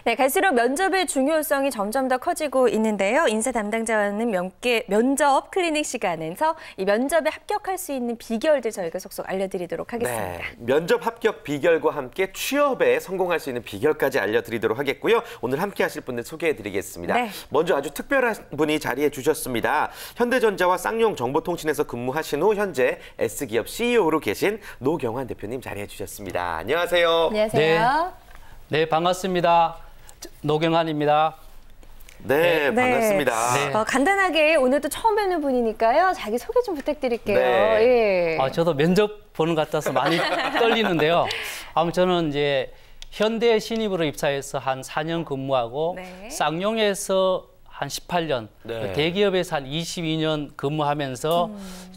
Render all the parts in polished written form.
네, 갈수록 면접의 중요성이 점점 더 커지고 있는데요. 인사 담당자와는 면접 클리닉 시간에서 이 면접에 합격할 수 있는 비결들 저희가 속속 알려드리도록 하겠습니다. 네, 면접 합격 비결과 함께 취업에 성공할 수 있는 비결까지 알려드리도록 하겠고요. 오늘 함께 하실 분들 소개해드리겠습니다. 네. 먼저 아주 특별한 분이 자리해 주셨습니다. 현대전자와 쌍용 정보통신에서 근무하신 후 현재 S기업 CEO로 계신 노경환 대표님 자리해 주셨습니다. 안녕하세요. 안녕하세요. 네, 반갑습니다. 노경환입니다. 네, 반갑습니다. 네. 간단하게 오늘도 처음 뵙는 분이니까요. 자기 소개 좀 부탁드릴게요. 네. 예. 저도 면접 보는 것 같아서 많이 떨리는데요. 저는 이제 현대 신입으로 입사해서 한 4년 근무하고 쌍용에서 한 18년, 대기업에서 한 22년 근무하면서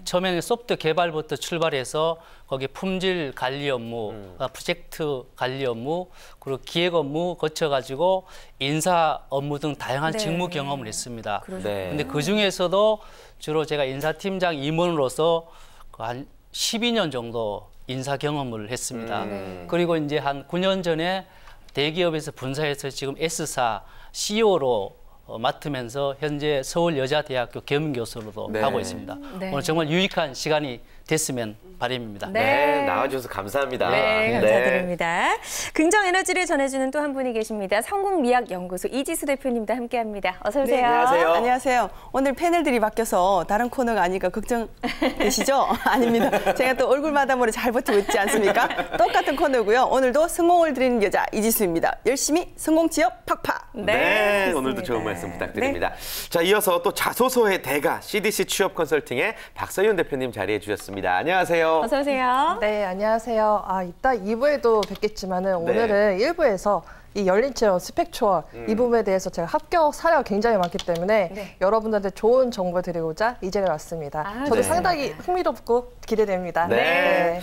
처음에는 소프트웨어 개발부터 출발해서 거기 품질 관리 업무, 프로젝트 관리 업무, 그리고 기획 업무 거쳐가지고 인사 업무 등 다양한 직무 경험을 했습니다. 근데 그 중에서도 주로 제가 인사팀장 임원으로서 한 12년 정도 인사 경험을 했습니다. 그리고 이제 한 9년 전에 대기업에서 분사해서 지금 S사 CEO로 맡으면서 현재 서울여자대학교 겸임교수로도 하고 있습니다. 오늘 정말 유익한 시간이 됐으면 바람입니다. 네, 나와주셔서 감사합니다. 네, 감사드립니다. 긍정 에너지를 전해주는 또 한 분이 계십니다. 성공미학연구소 이지수 대표님도 함께합니다. 어서 오세요. 네, 안녕하세요. 안녕하세요. 오늘 패널들이 바뀌어서 다른 코너가 아니까 걱정되시죠? 아닙니다. 제가 또 얼굴 마담으로 잘 버티고 있지 않습니까? 똑같은 코너고요. 오늘도 성공을 드리는 여자 이지수입니다. 열심히 성공 취업 팍팍. 네, 오늘도 좋은 말씀 부탁드립니다. 자, 이어서 또 자소서의 대가 CDC 취업 컨설팅의 박서윤 대표님 자리해 주셨습니다. 안녕하세요. 어서 오세요. 네, 안녕하세요. 이따 2부에도 뵙겠지만은 오늘은 1부에서 이 열린 체험 스펙 초월 이 부분에 대해서 제가 합격 사례가 굉장히 많기 때문에 여러분들한테 좋은 정보 드리고자 이 자리에 왔습니다. 저도 상당히 흥미롭고 기대됩니다. 네.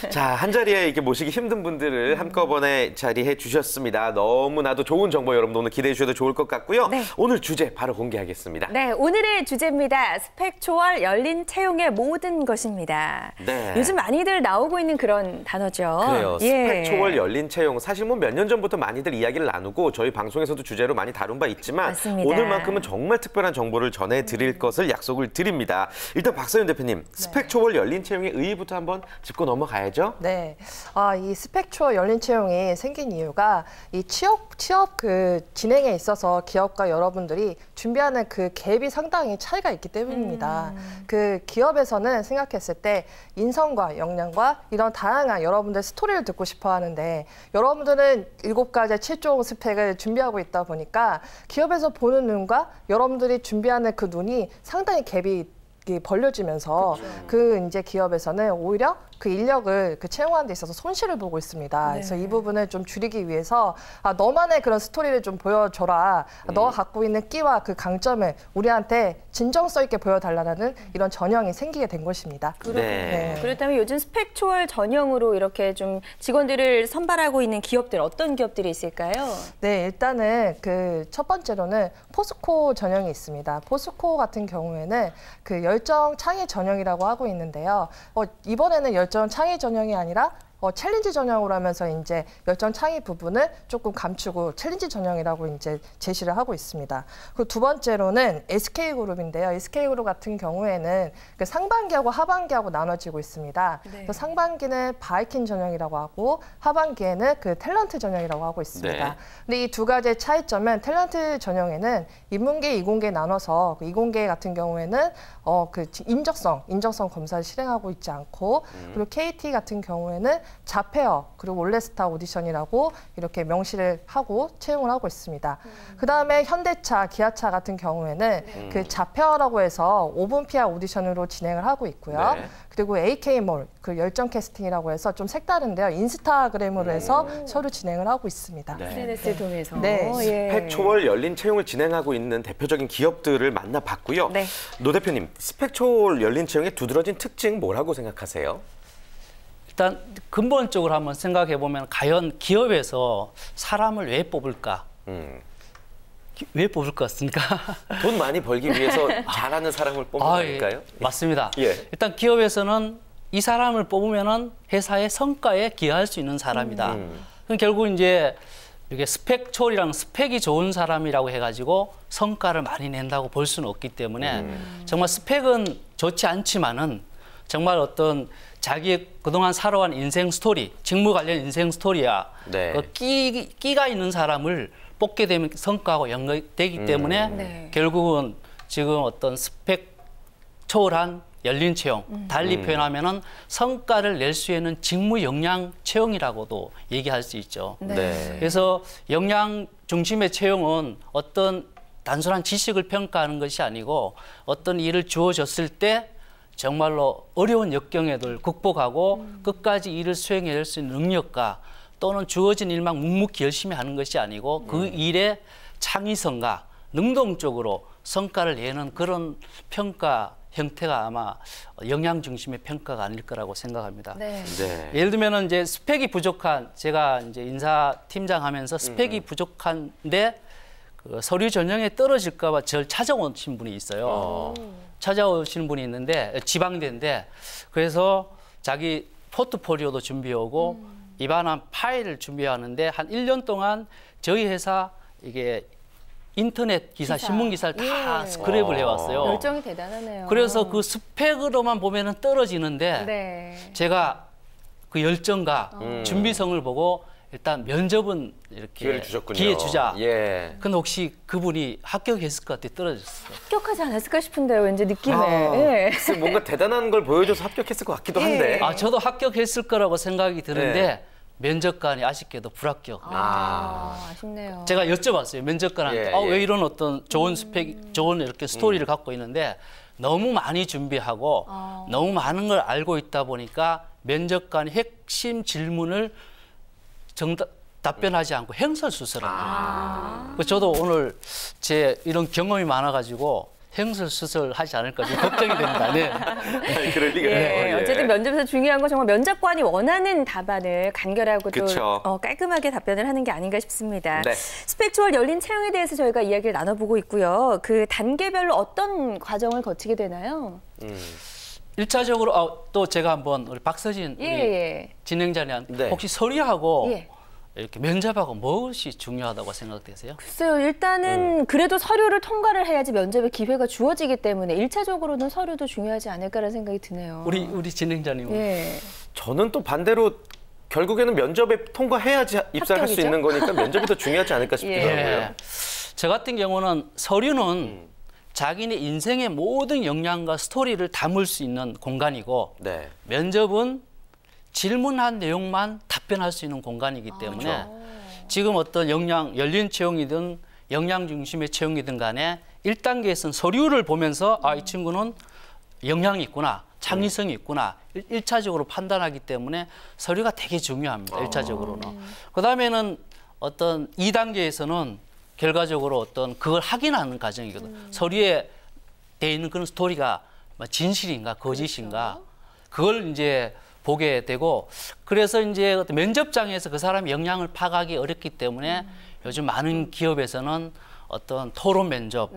자, 한 자리에 이렇게 모시기 힘든 분들을 한꺼번에 자리해 주셨습니다. 너무나도 좋은 정보 여러분들 오늘 기대해 주셔도 좋을 것 같고요. 오늘 주제 바로 공개하겠습니다. 네, 오늘의 주제입니다. 스펙 초월 열린 채용의 모든 것입니다. 요즘 많이들 나오고 있는 그런 단어죠. 그래요. 스펙 초월 열린 채용. 사실 뭐 몇 년 전부터 많이들 이야기를 나누고 저희 방송에서도 주제로 많이 다룬 바 있지만 오늘만큼은 정말 특별한 정보를 전해드릴 것을 약속을 드립니다. 일단 박서윤 대표님, 스펙 초월 열린 채용의 의의부터 한번 짚고 넘어가야죠. 네, 이 스펙 초월 열린 채용이 생긴 이유가 이 취업 그 진행에 있어서 기업과 여러분들이 준비하는 그 갭이 상당히 차이가 있기 때문입니다. 그 기업에서는 생각했을 때 인성과 역량과 이런 다양한 여러분들 스토리를 듣고 싶어 하는데 여러분들은 7가지 7종 스펙을 준비하고 있다 보니까 기업에서 보는 눈과 여러분들이 준비하는 그 눈이 상당히 갭이 벌려지면서 그 이제 기업에서는 오히려 그 인력을 채용하는 데 있어서 손실을 보고 있습니다. 그래서 이 부분을 좀 줄이기 위해서 너만의 그런 스토리를 좀 보여줘라. 너가 갖고 있는 끼와 그 강점을 우리한테 진정성 있게 보여달라는 이런 전형이 생기게 된 것입니다. 그렇다면 요즘 스펙 초월 전형으로 이렇게 좀 직원들을 선발하고 있는 기업들 어떤 기업들이 있을까요? 네, 일단은 그 첫 번째로는 포스코 전형이 있습니다. 포스코 같은 경우에는 그 열정 창의 전형이라고 하고 있는데요. 이번에는 열정 창의 전형이 아니라 챌린지 전형으로 하면서 이제 열정 창의 부분을 조금 감추고 챌린지 전형이라고 이제 제시를 하고 있습니다. 그리고 두 번째로는 SK그룹인데요. SK그룹 같은 경우에는 그 상반기하고 하반기하고 나눠지고 있습니다. 그래서 상반기는 바이킹 전형이라고 하고 하반기에는 그 탤런트 전형이라고 하고 있습니다. 근데 이 두 가지의 차이점은 탤런트 전형에는 인문계, 이공계 나눠서 그 이공계 같은 경우에는 그 인적성 검사를 실행하고 있지 않고 그리고 KT 같은 경우에는 자페어 그리고 올레스타 오디션이라고 이렇게 명시를 하고 채용을 하고 있습니다. 그다음에 현대차, 기아차 같은 경우에는 그 자페어라고 해서 오픈 PR 오디션으로 진행을 하고 있고요. 그리고 AK몰, 그 열정 캐스팅이라고 해서 좀 색다른데요. 인스타그램으로 해서 서류 진행을 하고 있습니다. SNS를 통해서. 스펙 초월 열린 채용을 진행하고 있는 대표적인 기업들을 만나봤고요. 노 대표님, 스펙 초월 열린 채용의 두드러진 특징 뭐라고 생각하세요? 일단 근본적으로 한번 생각해 보면 과연 기업에서 사람을 왜 뽑을까? 왜 뽑을 것 같습니까? 돈 많이 벌기 위해서 잘하는 사람을 뽑는 거니까요? 맞습니다. 일단 기업에서는 이 사람을 뽑으면은 회사의 성과에 기여할 수 있는 사람이다. 그럼 결국 이제 이게 스펙 초월이랑 스펙이 좋은 사람이라고 해가지고 성과를 많이 낸다고 볼 수는 없기 때문에 정말 스펙은 좋지 않지만은 정말 어떤 자기의 그동안 살아온 인생 스토리, 직무 관련 인생 스토리야 네. 그 끼가 있는 사람을 뽑게 되면 성과하고 연결되기 때문에 네. 결국은 지금 어떤 스펙 초월한 열린 채용, 달리 표현하면은 성과를 낼 수 있는 직무 역량 채용이라고도 얘기할 수 있죠. 네. 그래서 역량 중심의 채용은 어떤 단순한 지식을 평가하는 것이 아니고 어떤 일을 주어졌을 때 정말로 어려운 역경에들 극복하고 끝까지 일을 수행해낼 수 있는 능력과 또는 주어진 일만 묵묵히 열심히 하는 것이 아니고 그 일의 창의성과 능동적으로 성과를 내는 그런 평가 형태가 아마 역량 중심의 평가가 아닐 거라고 생각합니다. 네. 네. 예를 들면은 이제 스펙이 부족한 제가 이제 인사팀장 하면서 스펙이 부족한데 그 서류 전형에 떨어질까봐 저를 찾아오신 분이 있어요. 찾아오시는 분이 있는데 지방대인데 그래서 자기 포트폴리오도 준비하고 입안한 파일을 준비하는데 한 1년 동안 저희 회사 이게 인터넷 기사, 신문 기사를 다 스크랩을 해왔어요. 열정이 대단하네요. 그래서 그 스펙으로만 보면은 떨어지는데 네. 제가 그 열정과 준비성을 보고 일단 면접은 이렇게 기회를 주셨군요. 기회 주자. 예. 근데 혹시 그분이 합격했을 것 같아 떨어졌어요. 합격하지 않았을까 싶은데요, 왠지 느낌에. 아, 예. 글쎄 뭔가 대단한 걸 보여줘서 합격했을 것 같기도 한데. 아 저도 합격했을 거라고 생각이 드는데 네. 면접관이 아쉽게도 불합격. 아쉽네요. 제가 여쭤봤어요 면접관한테 예, 예. 왜 이런 어떤 좋은 스펙, 좋은 이렇게 스토리를 갖고 있는데 너무 많이 준비하고 너무 많은 걸 알고 있다 보니까 면접관이 핵심 질문을 답변하지 않고 행설수설합니다. 그래서 저도 오늘 제 이런 경험이 많아가지고 행설수설하지 않을까 좀 걱정이 됩니다. 네. 그럴 리가. 예, 어쨌든 면접에서 중요한 건 정말 면접관이 원하는 답안을 간결하고 그쵸. 또 깔끔하게 답변을 하는 게 아닌가 싶습니다. 네. 스펙 초월 열린 채용에 대해서 저희가 이야기를 나눠보고 있고요. 그 단계별로 어떤 과정을 거치게 되나요? 1차적으로 또 제가 한번 우리 박서진 우리 진행자님 네. 혹시 서류하고 예. 이렇게 면접하고 무엇이 중요하다고 생각되세요? 글쎄요, 일단은 그래도 서류를 통과를 해야지 면접의 기회가 주어지기 때문에 1차적으로는 서류도 중요하지 않을까라는 생각이 드네요. 우리 진행자님은 예. 저는 또 반대로 결국에는 면접에 통과해야지 입사를 할 수 합격이죠? 있는 거니까 면접이 더 중요하지 않을까 싶더라고요. 예. 저 같은 경우는 서류는 자기네 인생의 모든 역량과 스토리를 담을 수 있는 공간이고 네. 면접은 질문한 내용만 답변할 수 있는 공간이기 때문에 지금 어떤 역량, 열린 채용이든 역량 중심의 채용이든 간에 1단계에서는 서류를 보면서 이 친구는 역량이 있구나, 창의성이 있구나 1차적으로 판단하기 때문에 서류가 되게 중요합니다. 1차적으로는. 그다음에는 어떤 2단계에서는 결과적으로 어떤 그걸 확인하는 과정이거든. 서류에 돼 있는 그런 스토리가 진실인가 거짓인가 그걸 이제 보게 되고 그래서 이제 어떤 면접장에서 그 사람의 역량을 파악하기 어렵기 때문에 요즘 많은 기업에서는 어떤 토론 면접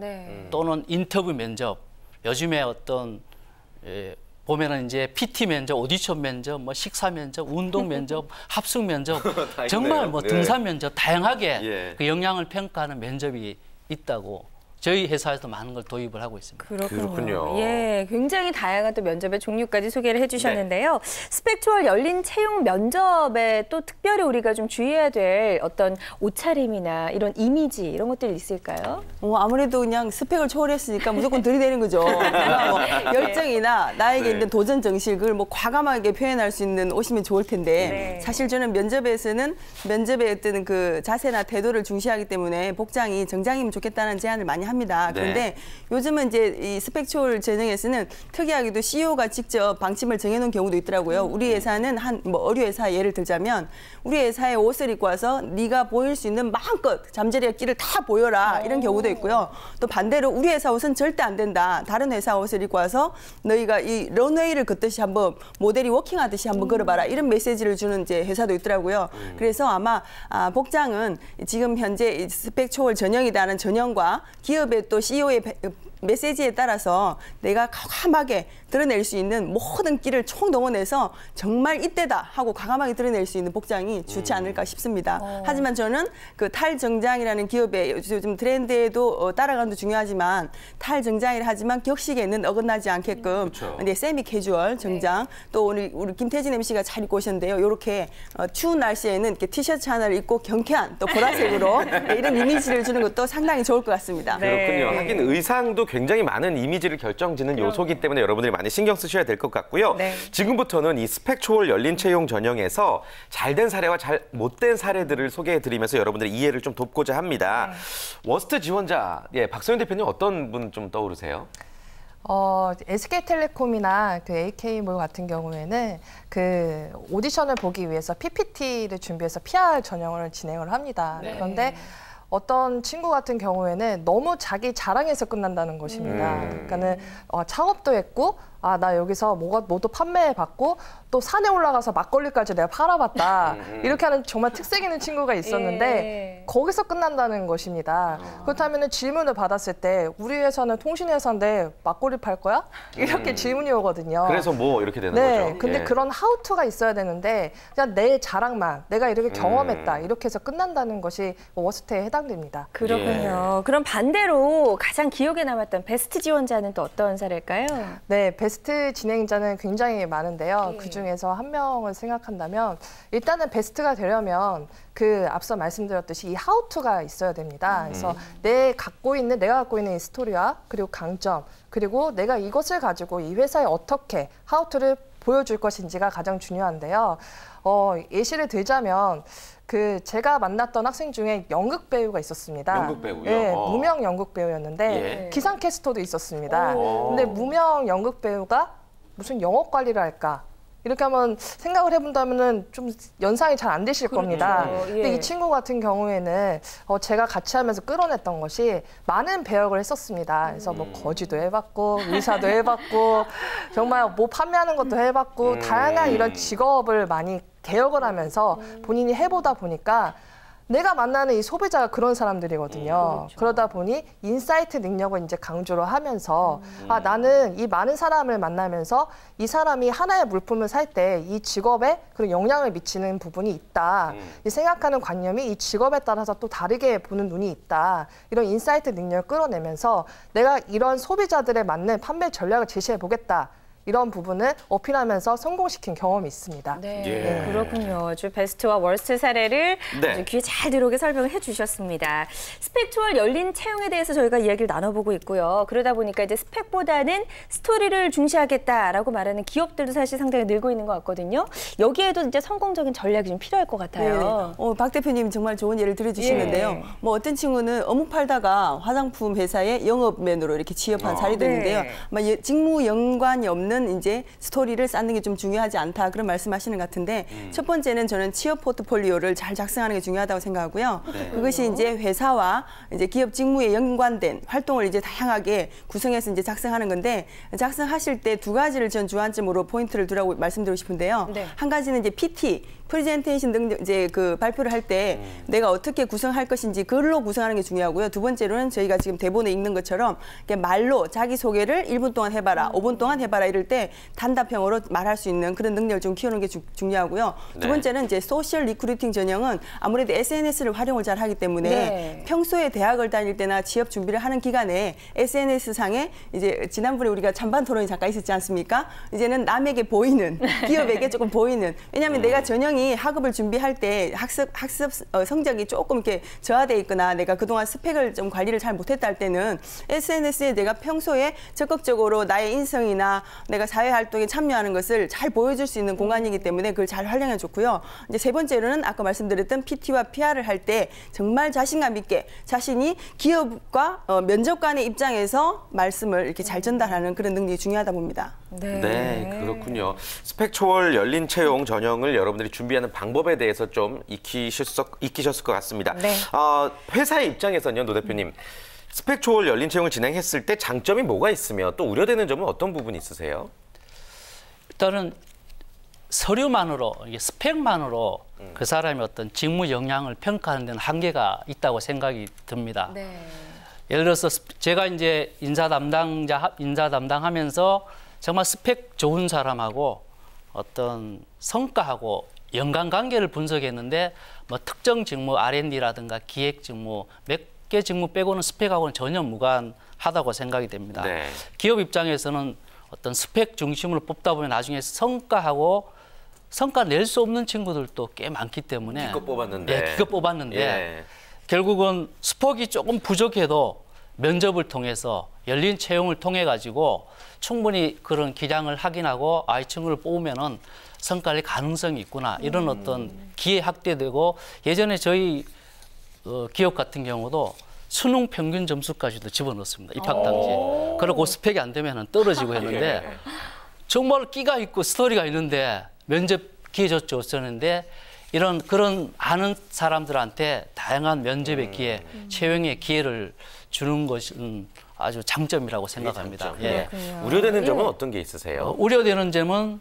또는 인터뷰 면접 요즘에 어떤 보면은 이제 PT 면접, 오디션 면접, 뭐 식사 면접, 운동 면접, 합숙 면접 정말 뭐 등산 면접 다양하게 그 역량을 평가하는 면접이 있다고 저희 회사에서 많은 걸 도입을 하고 있습니다. 그렇군요. 예, 굉장히 다양한 또 면접의 종류까지 소개를 해주셨는데요. 스펙 초월 열린 채용 면접에 또 특별히 우리가 좀 주의해야 될 어떤 옷차림이나 이런 이미지 이런 것들이 있을까요? 아무래도 그냥 스펙을 초월했으니까 무조건 들이대는 거죠. 그러니까 뭐 열정이나 나에게 있는 도전 정신 그걸 뭐 과감하게 표현할 수 있는 옷이면 좋을 텐데 사실 저는 면접에서는 면접의 어떤 그 자세나 태도를 중시하기 때문에 복장이 정장이면 좋겠다는 제안을 많이 합니다. 그런데 요즘은 이제 이 스펙 초월 전형에서는 특이하게도 CEO가 직접 방침을 정해놓은 경우도 있더라고요. 우리 회사는 뭐 어류 회사 예를 들자면 우리 회사에 옷을 입고 와서 네가 보일 수 있는 마음껏 잠재력 끼를 다 보여라 이런 경우도 있고요. 또 반대로 우리 회사 옷은 절대 안 된다. 다른 회사 옷을 입고 와서 너희가 이 런웨이를 걷듯이 한번 모델이 워킹하듯이 한번 걸어봐라 이런 메시지를 주는 이제 회사도 있더라고요. 그래서 아마 복장은 지금 현재 스펙 초월 전형이라는 전형과 기업의 또 CEO의 메시지에 따라서 내가 과감하게 드러낼 수 있는 모든 끼를 총동원해서 정말 이때다 하고 과감하게 드러낼 수 있는 복장이 좋지 않을까 싶습니다. 하지만 저는 그 탈정장이라는 기업의 요즘 트렌드에도 따라가는 도 중요하지만 탈정장이라 하지만 격식에는 어긋나지 않게끔 이제 세미 캐주얼 정장 또 우리 김태진 MC가 잘 입고 오셨는데요. 이렇게 추운 날씨에는 이렇게 티셔츠 하나를 입고 경쾌한 또 보라색으로 이런 이미지를 주는 것도 상당히 좋을 것 같습니다. 그렇군요. 하긴 의상도 굉장히 많은 이미지를 결정짓는 요소기 때문에 여러분들이 많이 신경 쓰셔야 될 것 같고요. 지금부터는 이 스펙 초월 열린 채용 전형에서 잘된 사례와 잘 못된 사례들을 소개해드리면서 여러분들의 이해를 좀 돕고자 합니다. 워스트 지원자, 박소연 대표님 어떤 분 좀 떠오르세요? SK텔레콤이나 그 AK몰 같은 경우에는 그 오디션을 보기 위해서 PPT를 준비해서 PR 전형을 진행을 합니다. 그런데 어떤 친구 같은 경우에는 너무 자기 자랑해서 끝난다는 것입니다. 그러니까는 창업도 했고, 나 여기서 뭐도 판매해봤고, 또 산에 올라가서 막걸리까지 내가 팔아봤다. 이렇게 하는 정말 특색 있는 친구가 있었는데 거기서 끝난다는 것입니다. 그렇다면 질문을 받았을 때 우리 회사는 통신회사인데 막걸리 팔 거야? 이렇게 질문이 오거든요. 그래서 뭐 이렇게 되는 거죠. 근데 그런 하우투가 있어야 되는데 그냥 내 자랑만 내가 이렇게 경험했다. 이렇게 해서 끝난다는 것이 워스트에 해당됩니다. 그렇군요. 그럼 반대로 가장 기억에 남았던 베스트 지원자는 또 어떤 사례일까요? 네, 베스트 진행자는 굉장히 많은데요. 그중에서 한 명을 생각한다면 일단은 베스트가 되려면 그 앞서 말씀드렸듯이 이 하우투가 있어야 됩니다. 그래서 내가 갖고 있는 이 스토리와 그리고 강점 그리고 내가 이것을 가지고 이 회사에 어떻게 하우투를 보여줄 것인지가 가장 중요한데요. 예시를 들자면 제가 만났던 학생 중에 연극 배우가 있었습니다. 연극 배우요? 네, 무명 연극 배우였는데 기상캐스터도 있었습니다. 근데 무명 연극 배우가 무슨 영업 관리를 할까? 이렇게 한번 생각을 해본다면은 좀 연상이 잘 안 되실 겁니다. 근데 이 친구 같은 경우에는 제가 같이 하면서 끌어냈던 것이 많은 배역을 했었습니다. 그래서 뭐 거지도 해봤고 의사도 해봤고 정말 뭐 판매하는 것도 해봤고 다양한 이런 직업을 많이 개혁을 하면서 본인이 해보다 보니까 내가 만나는 이 소비자가 그런 사람들이거든요. 그러다 보니 인사이트 능력을 이제 강조를 하면서 나는 이 많은 사람을 만나면서 이 사람이 하나의 물품을 살 때 이 직업에 그런 영향을 미치는 부분이 있다. 이 생각하는 관념이 이 직업에 따라서 또 다르게 보는 눈이 있다. 이런 인사이트 능력을 끌어내면서 내가 이런 소비자들에 맞는 판매 전략을 제시해 보겠다. 이런 부분을 어필하면서 성공시킨 경험이 있습니다. 그렇군요. 아주 베스트와 월스트 사례를 아주 귀에 잘 들어오게 설명을 해주셨습니다. 스펙 초월 열린 채용에 대해서 저희가 이야기를 나눠보고 있고요. 그러다 보니까 이제 스펙보다는 스토리를 중시하겠다라고 말하는 기업들도 사실 상당히 늘고 있는 것 같거든요. 여기에도 이제 성공적인 전략이 좀 필요할 것 같아요. 박 대표님 정말 좋은 예를 들어주시는데요. 뭐 어떤 친구는 어묵 팔다가 화장품 회사의 영업맨으로 이렇게 취업한 사례도 있는데요. 직무 연관이 없는 이제 스토리를 쌓는 게 좀 중요하지 않다 그런 말씀하시는 것 같은데 첫 번째는 저는 취업 포트폴리오를 잘 작성하는 게 중요하다고 생각하고요. 그것이 이제 회사와 이제 기업 직무에 연관된 활동을 이제 다양하게 구성해서 이제 작성하는 건데 작성하실 때 두 가지를 전 주안점으로 포인트를 두라고 말씀드리고 싶은데요. 한 가지는 이제 PT 프레젠테이션 등 이제 발표를 할 때 내가 어떻게 구성할 것인지 글로 구성하는 게 중요하고요. 두 번째로는 저희가 지금 대본에 읽는 것처럼 말로 자기 소개를 1분 동안 해봐라, 5분 동안 해봐라 이럴 때 단답형으로 말할 수 있는 그런 능력을 좀 키우는 게 중요하고요. 두 번째는 이제 소셜 리크루팅 전형은 아무래도 SNS를 활용을 잘 하기 때문에 평소에 대학을 다닐 때나 취업 준비를 하는 기간에 SNS 상에 이제 지난번에 우리가 찬반 토론이 잠깐 있었지 않습니까? 이제는 남에게 보이는 기업에게 조금 보이는 왜냐하면 내가 전형이 학업을 준비할 때 학습 성적이 조금 이렇게 저하돼 있거나 내가 그동안 스펙을 좀 관리를 잘 못했다 할 때는 SNS에 내가 평소에 적극적으로 나의 인성이나 내가 사회 활동에 참여하는 것을 잘 보여줄 수 있는 공간이기 때문에 그걸 잘 활용해 좋고요. 이제 세 번째로는 아까 말씀드렸던 PT와 PR을 할 때 정말 자신감 있게 자신이 기업과 면접관의 입장에서 말씀을 이렇게 잘 전달하는 그런 능력이 중요하다 봅니다. 그렇군요. 스펙 초월 열린 채용 전형을 여러분들이 준비하는 방법에 대해서 좀 익히셨을 것 같습니다. 회사의 입장에서는요, 노 대표님. 스펙 초월 열린 채용을 진행했을 때 장점이 뭐가 있으며 또 우려되는 점은 어떤 부분이 있으세요? 일단은 서류만으로, 스펙만으로 그 사람의 어떤 직무 역량을 평가하는 데는 한계가 있다고 생각이 듭니다. 예를 들어서 제가 이제 인사 담당하면서 정말 스펙 좋은 사람하고 어떤 성과하고 연관관계를 분석했는데 뭐 특정 직무 R&D라든가 기획 직무 몇 개 직무 빼고는 스펙하고는 전혀 무관하다고 생각이 됩니다. 네. 기업 입장에서는 어떤 스펙 중심으로 뽑다 보면 나중에 성과 낼 수 없는 친구들도 꽤 많기 때문에 기껏 뽑았는데, 예. 결국은 스펙이 조금 부족해도 면접을 통해서 열린 채용을 통해 가지고 충분히 그런 기량을 확인하고 이 친구를 뽑으면은 성과를 가능성이 있구나 이런 어떤 기회 확대되고 예전에 저희 기업 같은 경우도 수능 평균 점수까지도 집어넣었습니다. 입학 당시. 그리고 스펙이 안 되면 떨어지고 했는데 정말 끼가 있고 스토리가 있는데 면접 기회조차 없었는데 그런 아는 사람들한테 다양한 면접의 기회, 채용의 기회를 주는 것은 아주 장점이라고 생각합니다. 예. 우려되는 점은 어떤 게 있으세요? 우려되는 점은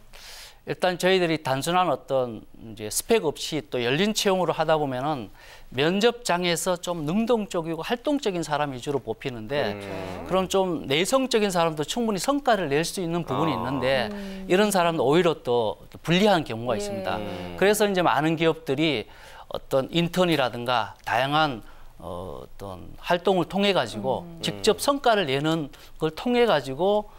일단 저희들이 단순한 어떤 이제 스펙 없이 또 열린 채용으로 하다 보면은 면접장에서 좀 능동적이고 활동적인 사람 위주로 뽑히는데 그런 좀 내성적인 사람도 충분히 성과를 낼 수 있는 부분이 있는데 이런 사람은 오히려 또 불리한 경우가 있습니다. 그래서 이제 많은 기업들이 어떤 인턴이라든가 다양한 어떤 활동을 통해 가지고 직접 성과를 내는 걸 통해 가지고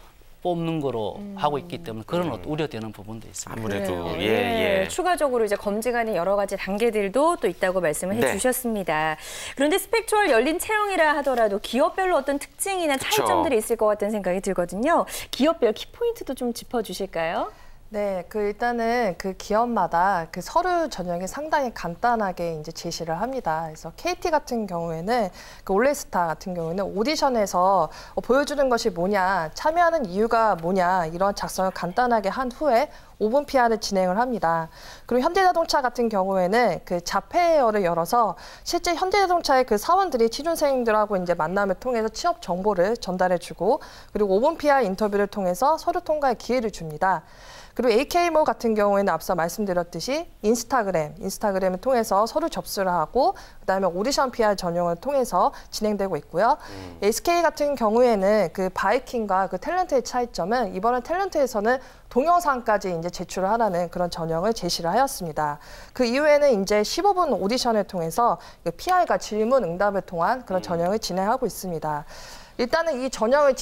뽑는 거로 하고 있기 때문에 그런 우려되는 부분도 있습니다. 아무래도 예. 추가적으로 이제 검증하는 여러 가지 단계들도 또 있다고 말씀을 해주셨습니다. 그런데 스펙추얼 열린 채용이라 하더라도 기업별로 어떤 특징이나 차이점들이 있을 것 같다는 생각이 들거든요. 기업별 키포인트도 좀 짚어주실까요? 네, 일단은 그 기업마다 그 서류 전형이 상당히 간단하게 이제 제시를 합니다. 그래서 KT 같은 경우에는 그 올레스타 같은 경우에는 오디션에서 보여주는 것이 뭐냐, 참여하는 이유가 뭐냐 이런 작성을 간단하게 한 후에 5분 PR을 진행을 합니다. 그리고 현대자동차 같은 경우에는 그 자폐어를 열어서 실제 현대자동차의 그 사원들이 취준생들하고 이제 만남을 통해서 취업 정보를 전달해주고 그리고 5분 PR 인터뷰를 통해서 서류 통과의 기회를 줍니다. 그리고 AK모 같은 경우에는 앞서 말씀드렸듯이 인스타그램을 통해서 서류 접수를 하고 그다음에 오디션 PR 전용을 통해서 진행되고 있고요. SK 같은 경우에는 그 바이킹과 그 탤런트의 차이점은 이번에 탤런트에서는 동영상까지 이제 제출을 하라는 그런 전형을 제시를 하였습니다. 그 이후에는 이제 15분 오디션을 통해서 PR과 질문 응답을 통한 그런 전형을 진행하고 있습니다. 일단은 이 전형을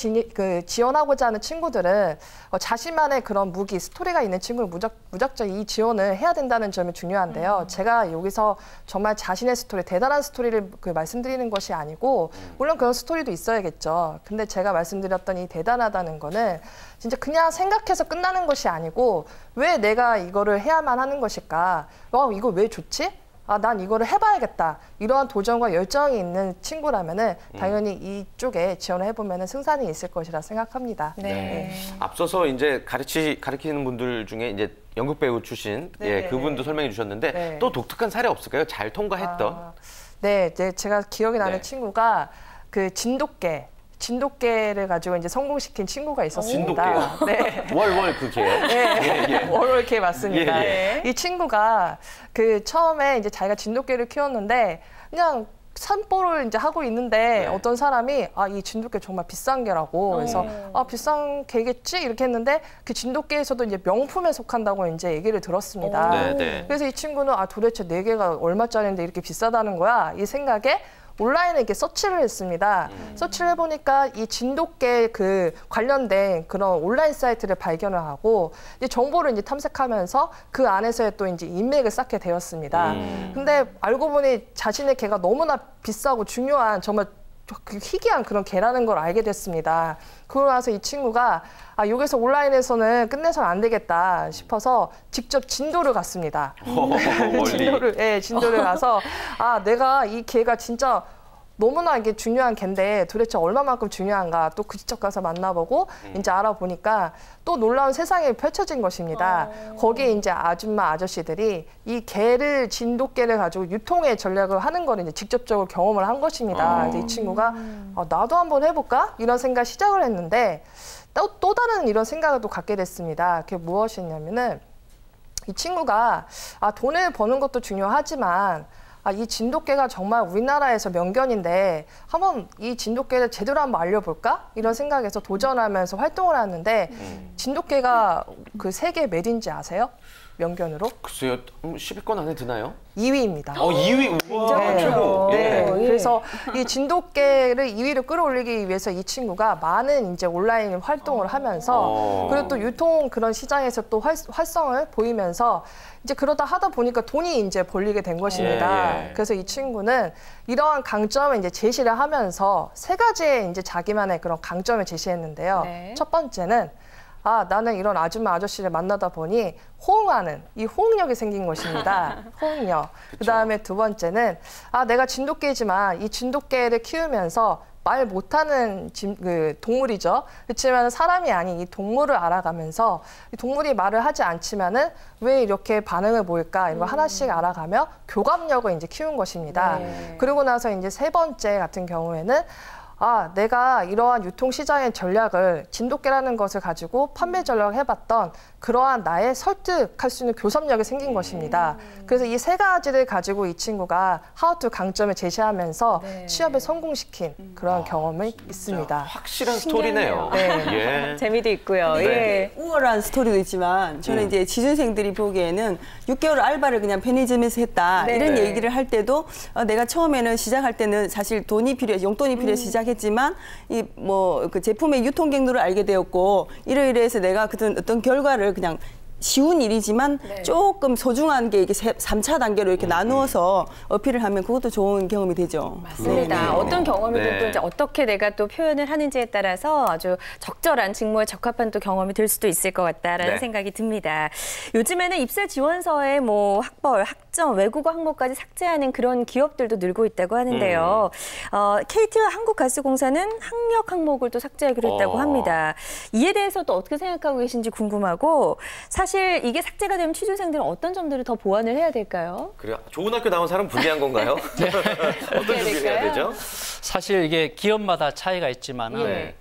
지원하고자 하는 친구들은 자신만의 그런 무기, 스토리가 있는 친구를 무작정 이 지원을 해야 된다는 점이 중요한데요. 제가 여기서 정말 자신의 스토리, 대단한 스토리를 말씀드리는 것이 아니고 물론 그런 스토리도 있어야겠죠. 근데 제가 말씀드렸던 이 대단하다는 거는 진짜 그냥 생각해서 끝나는 것이 아니고 왜 내가 이거를 해야만 하는 것일까? 이거 왜 좋지? 난 이거를 해봐야겠다. 이러한 도전과 열정이 있는 친구라면은 당연히 이쪽에 지원을 해보면은 승산이 있을 것이라 생각합니다. 네. 앞서서 이제 가르치는 분들 중에 이제 연극 배우 출신 그분도 설명해 주셨는데 또 독특한 사례 없을까요? 잘 통과했던? 네, 제가 기억이 나는 친구가 그 진돗개를 가지고 이제 성공시킨 친구가 있었습니다. 진돗개요? 네. 월월 그 개요? 네, 월월 개 맞습니다. 이 친구가 그 처음에 이제 자기가 진돗개를 키웠는데 그냥 산보를 이제 하고 있는데 어떤 사람이 이 진돗개 정말 비싼 개라고 그래서 비싼 개겠지 이렇게 했는데 그 진돗개에서도 이제 명품에 속한다고 이제 얘기를 들었습니다. 그래서 이 친구는 도대체 네 개가 얼마짜리인데 이렇게 비싸다는 거야 이 생각에 온라인에 이렇게 서치를 했습니다. 서치를 해보니까 이 진돗개 그 관련된 그런 온라인 사이트를 발견을 하고 이제 정보를 이제 탐색하면서 그 안에서의 또 이제 인맥을 쌓게 되었습니다. 근데 알고 보니 자신의 개가 너무나 비싸고 중요한 정말 희귀한 그런 개라는 걸 알게 됐습니다. 그러고 나서 이 친구가 여기서 온라인에서는 끝내서는 안 되겠다 싶어서 직접 진도를 갔습니다. 진도를 가서 내가 이 개가 진짜 너무나 이게 중요한 개인데 도대체 얼마만큼 중요한가 또 그 직접 가서 만나보고 이제 알아보니까 또 놀라운 세상이 펼쳐진 것입니다. 거기에 이제 아줌마 아저씨들이 이 개를 진돗개를 가지고 유통의 전략을 하는 걸 이제 직접적으로 경험을 한 것입니다. 그래서 이 친구가 나도 한번 해볼까 이런 생각 시작을 했는데 또 다른 이런 생각을 또 갖게 됐습니다. 그게 무엇이냐면은 이 친구가 돈을 버는 것도 중요하지만 이 진돗개가 정말 우리나라에서 명견인데 한번 이 진돗개를 제대로 한번 알려볼까? 이런 생각에서 도전하면서 활동을 하는데 진돗개가 그 세계 몇인지 아세요? 명견으로? 글쎄요, 10위권 안에 드나요? 2위입니다. 2위. 우와, 네. 최고. 네. 예. 그래서 이 진돗개를 2위로 끌어올리기 위해서 이 친구가 많은 이제 온라인 활동을 하면서 그리고 또 유통 그런 시장에서 또 활성을 보이면서 이제 그러다 하다 보니까 돈이 이제 벌리게 된 것입니다. 예. 그래서 이 친구는 이러한 강점을 이제 제시를 하면서 3가지의 이제 자기만의 그런 강점을 제시했는데요. 네. 첫 번째는 나는 이런 아줌마 아저씨를 만나다 보니 호응하는 이 호응력이 생긴 것입니다. 호응력. 그다음에 두 번째는 내가 진돗개지만 이 진돗개를 키우면서 말 못하는 동물이죠. 그렇지만 사람이 아닌 이 동물을 알아가면서 이 동물이 말을 하지 않지만은 왜 이렇게 반응을 보일까 이런 거 하나씩 알아가며 교감력을 이제 키운 것입니다. 네. 그리고 나서 이제 3번째 같은 경우에는 내가 이러한 유통시장의 전략을 진돗개라는 것을 가지고 판매 전략을 해봤던 그러한 나의 설득할 수 있는 교섭력이 생긴 것입니다. 그래서 이 3가지를 가지고 이 친구가 하우투 강점을 제시하면서 네. 취업에 성공시킨 그런 경험이 있습니다. 확실한 스토리네요. 네. 예. 재미도 있고요. 네. 예. 우월한 스토리도 있지만 저는 이제 지준생들이 보기에는 6개월 알바를 그냥 편의점에서 했다 네. 이런 네. 얘기를 할 때도 내가 처음에는 시작할 때는 사실 돈이 필요해 용돈이 필요해서 시작했지만 이 뭐 그 제품의 유통 경로를 알게 되었고 이러이러해서 내가 어떤 결과를 그냥 쉬운 일이지만 조금 소중한 게 이게 3차 단계로 이렇게 나누어서 어필을 하면 그것도 좋은 경험이 되죠. 맞습니다. 네. 어떤 경험이든 네. 또 이제 어떻게 내가 또 표현을 하는지에 따라서 아주 적절한 직무에 적합한 또 경험이 될 수도 있을 것 같다라는 네. 생각이 듭니다. 요즘에는 입사 지원서에 뭐 학벌, 학점, 외국어 항목까지 삭제하는 그런 기업들도 늘고 있다고 하는데요. KT와 한국가스공사는 학력 항목을 또 삭제하기로 했다고 합니다. 이에 대해서 또 어떻게 생각하고 계신지 궁금하고 사실 이게 삭제가 되면 취준생들은 어떤 점들을 더 보완을 해야 될까요? 그래요. 좋은 학교 나온 사람 불리한 건가요? 어떤 준비를 해야 되죠? 사실 이게 기업마다 차이가 있지만은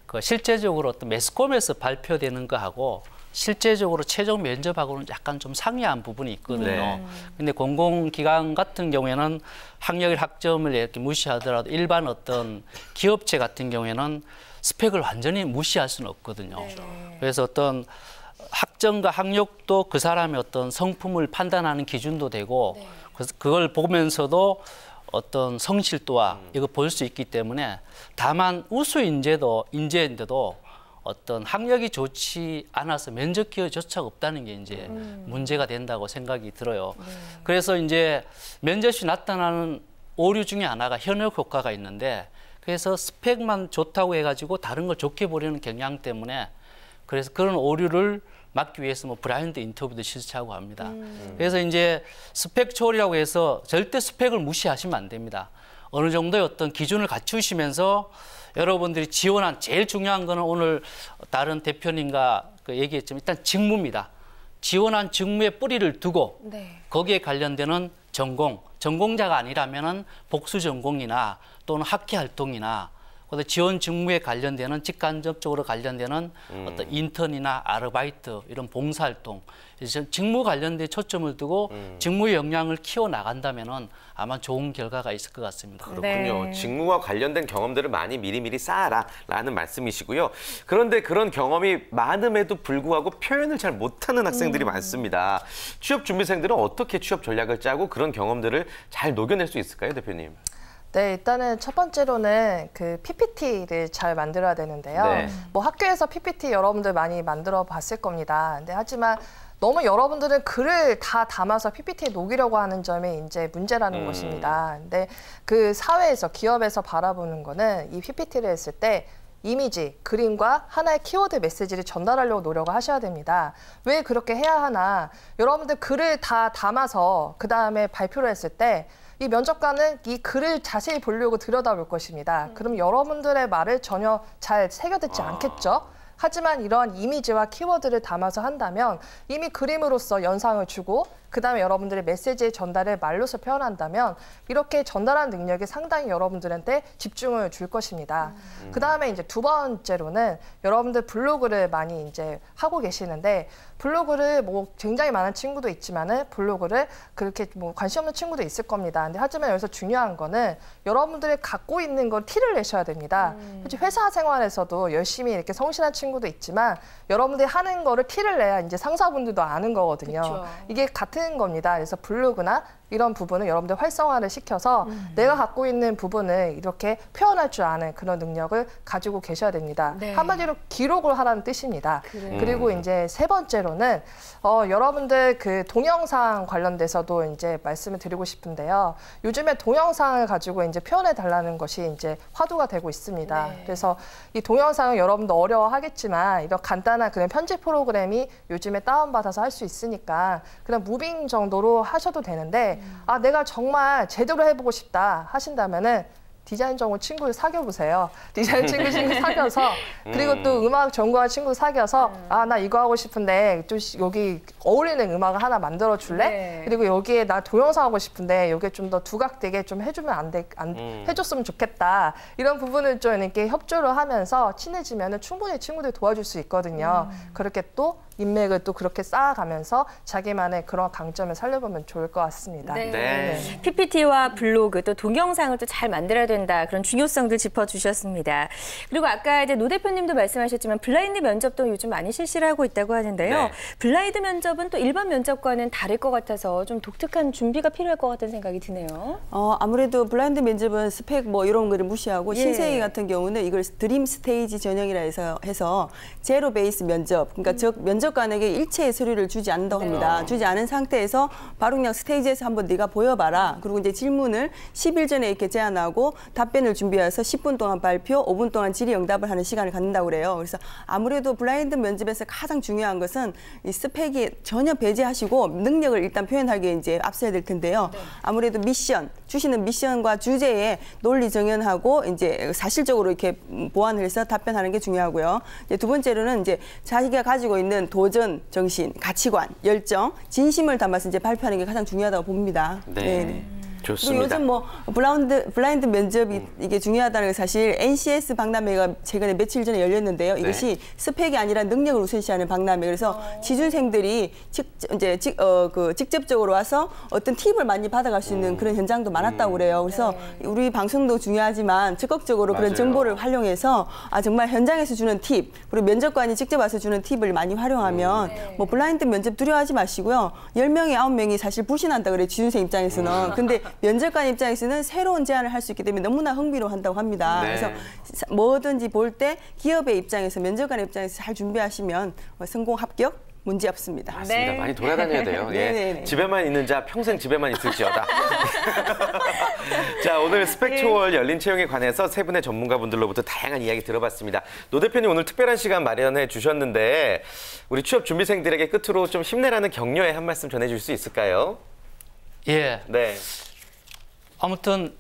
그 실제적으로 어떤 매스컴에서 발표되는 거하고 실제적으로 최종 면접하고는 약간 좀 상이한 부분이 있거든요. 근데 공공기관 같은 경우에는 학력일 학점을 이렇게 무시하더라도 일반 어떤 기업체 같은 경우에는 스펙을 완전히 무시할 수는 없거든요. 그래서 어떤 학점과 학력도 그 사람의 어떤 성품을 판단하는 기준도 되고 그걸 보면서도 어떤 성실도와 이거 볼 수 있기 때문에 다만 우수 인재인데도 어떤 학력이 좋지 않아서 면접 기회조차 없다는 게 이제 문제가 된다고 생각이 들어요. 그래서 이제 면접이 나타나는 오류 중에 하나가 현역 효과가 있는데 그래서 스펙만 좋다고 해가지고 다른 걸 좋게 보려는 경향 때문에 그래서 그런 오류를 막기 위해서 뭐 브라인드 인터뷰도 실시하고 합니다. 그래서 이제 스펙 초월이라고 해서 절대 스펙을 무시하시면 안 됩니다. 어느 정도의 어떤 기준을 갖추시면서 여러분들이 지원한 제일 중요한 거는 오늘 다른 대표님과 얘기했지만 일단 직무입니다. 지원한 직무에 뿌리를 두고 거기에 관련되는 전공자가 아니라면은 복수 전공이나 또는 학회 활동이나 지원 직무에 관련되는 직간접적으로 관련되는 어떤 인턴이나 아르바이트 이런 봉사활동 직무 관련된 초점을 두고 직무 역량을 키워 나간다면은 아마 좋은 결과가 있을 것 같습니다. 그렇군요. 직무와 관련된 경험들을 많이 미리미리 쌓아라라는 말씀이시고요. 그런데 그런 경험이 많음에도 불구하고 표현을 잘 못하는 학생들이 많습니다. 취업 준비생들은 어떻게 취업 전략을 짜고 그런 경험들을 잘 녹여낼 수 있을까요, 대표님? 네, 일단은 첫 번째로는 그 PPT를 잘 만들어야 되는데요. 뭐 학교에서 PPT 여러분들 많이 만들어 봤을 겁니다. 근데 하지만 너무 여러분들은 글을 다 담아서 PPT에 녹이려고 하는 점이 이제 문제라는 것입니다. 근데 그 사회에서, 기업에서 바라보는 거는 이 PPT를 했을 때 이미지, 그림과 하나의 키워드 메시지를 전달하려고 노력을 하셔야 됩니다. 왜 그렇게 해야 하나? 여러분들 글을 다 담아서 그 다음에 발표를 했을 때 이 면접관은 이 글을 자세히 보려고 들여다볼 것입니다. 그럼 여러분들의 말을 전혀 잘 새겨듣지 않겠죠? 하지만 이러한 이미지와 키워드를 담아서 한다면 이미 그림으로써 연상을 주고 그다음에 여러분들의 메시지의 전달을 말로서 표현한다면 이렇게 전달하는 능력이 상당히 여러분들한테 집중을 줄 것입니다. 그다음에 이제 두 번째로는 여러분들 블로그를 많이 이제 하고 계시는데 블로그를 뭐 굉장히 많은 친구도 있지만은 블로그를 그렇게 뭐 관심 없는 친구도 있을 겁니다. 근데 하지만 여기서 중요한 거는 여러분들이 갖고 있는 건 티를 내셔야 됩니다. 그치, 회사 생활에서도 열심히 이렇게 성실한 친구도 있지만 여러분들이 하는 거를 티를 내야 이제 상사분들도 아는 거거든요. 그쵸. 이게 같은 겁니다. 그래서 블로그나 이런 부분을 여러분들 활성화를 시켜서 내가 갖고 있는 부분을 이렇게 표현할 줄 아는 그런 능력을 가지고 계셔야 됩니다. 네. 한마디로 기록을 하라는 뜻입니다. 그리고 이제 세 번째로는 여러분들 그 동영상 관련돼서도 이제 말씀을 드리고 싶은데요. 요즘에 동영상을 가지고 이제 표현해 달라는 것이 이제 화두가 되고 있습니다. 네. 그래서 이 동영상을 여러분도 어려워하겠지만 이런 간단한 그런 편집 프로그램이 요즘에 다운받아서 할 수 있으니까 그냥 무빙 정도로 하셔도 되는데 아, 내가 정말 제대로 해보고 싶다 하신다면은 디자인 전공 친구를 사귀어 보세요. 디자인 친구 사귀어서 그리고 또 음악 전공한 친구 사귀어서 아, 나 이거 하고 싶은데 좀 여기 어울리는 음악을 하나 만들어 줄래? 네. 그리고 여기에 나 동영상 하고 싶은데 여기에 좀 더 두각되게 좀 해주면 해줬으면 좋겠다. 이런 부분을 좀 이렇게 협조를 하면서 친해지면은 충분히 친구들 도와줄 수 있거든요. 그렇게 또 인맥을 또 그렇게 쌓아가면서 자기만의 그런 강점을 살려보면 좋을 것 같습니다. 네. 네. PPT와 블로그 또 동영상을 또 잘 만들어야 된다. 그런 중요성들 짚어주셨습니다. 그리고 아까 이제 노 대표님도 말씀하셨지만 블라인드 면접도 요즘 많이 실시를 하고 있다고 하는데요. 네. 블라인드 면접은 또 일반 면접과는 다를 것 같아서 좀 독특한 준비가 필요할 것 같다는 생각이 드네요. 아무래도 블라인드 면접은 스펙 뭐 이런 거를 무시하고 예. 신세계 같은 경우는 이걸 드림 스테이지 전형이라 해서 제로 베이스 면접, 그러니까 즉 면접관에게 일체의 서류를 주지 않는다고 합니다. 주지 않은 상태에서 바로 그냥 스테이지에서 한번 네가 보여봐라. 그리고 이제 질문을 10일 전에 이렇게 제안하고 답변을 준비해서 10분 동안 발표, 5분 동안 질의응답을 하는 시간을 갖는다고 그래요. 그래서 아무래도 블라인드 면접에서 가장 중요한 것은 이 스펙이 전혀 배제하시고 능력을 일단 표현하기에 이제 앞서야 될 텐데요. 아무래도 주시는 미션과 주제에 논리 정연하고 이제 사실적으로 이렇게 보완을 해서 답변하는 게 중요하고요. 이제 두 번째로는 이제 자기가 가지고 있는 도전 정신, 가치관, 열정, 진심을 담아서 이제 발표하는 게 가장 중요하다고 봅니다. 네. 네네. 그리고 좋습니다. 요즘 뭐 블라인드 면접이 이게 중요하다는 게 사실 NCS 박람회가 최근에 며칠 전에 열렸는데요. 이것이 스펙이 아니라 능력을 우선시하는 박람회. 그래서 취준생들이 직접적으로 와서 어떤 팁을 많이 받아갈 수 있는 그런 현장도 많았다고 그래요. 그래서 우리 방송도 중요하지만 적극적으로 맞아요. 그런 정보를 활용해서 정말 현장에서 주는 팁, 그리고 면접관이 직접 와서 주는 팁을 많이 활용하면 뭐 블라인드 면접 두려워하지 마시고요. 10명에 9명이 사실 불신한다 그래요. 취준생 입장에서는. 근데 면접관 입장에서는 새로운 제안을 할 수 있기 때문에 너무나 흥미로워한다고 합니다. 네. 그래서 뭐든지 볼 때 기업의 입장에서 면접관 입장에서 잘 준비하시면 성공 합격 문제 없습니다. 맞습니다. 네. 많이 돌아다녀야 돼요. 예. 네네네. 집에만 있는 자 평생 집에만 있을지어다. 자, 오늘 스펙 초월 열린 채용에 관해서 세 분의 전문가분들로부터 다양한 이야기 들어봤습니다. 노 대표님 오늘 특별한 시간 마련해 주셨는데 우리 취업 준비생들에게 끝으로 좀 힘내라는 격려의 한 말씀 전해줄 수 있을까요? 예. 네. 아무튼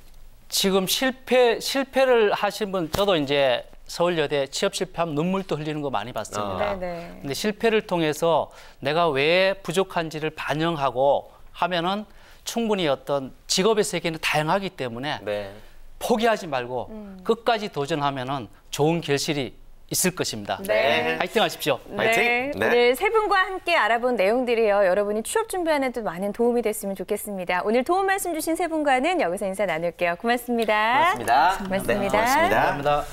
지금 실패를 하신 분, 저도 이제 서울여대 취업 실패하면 눈물도 흘리는 거 많이 봤습니다. 네네. 근데 실패를 통해서 내가 왜 부족한지를 반영하고 하면은 충분히 어떤 직업의 세계는 다양하기 때문에 네. 포기하지 말고 끝까지 도전하면은 좋은 결실이 있을 것입니다. 네. 파이팅 하십시오. 파이팅! 네. 네. 오늘 세 분과 함께 알아본 내용들이요. 여러분이 취업 준비하는 데 많은 도움이 됐으면 좋겠습니다. 오늘 도움 말씀 주신 세 분과는 여기서 인사 나눌게요. 고맙습니다. 고맙습니다. 고맙습니다. 네, 고맙습니다. 감사합니다.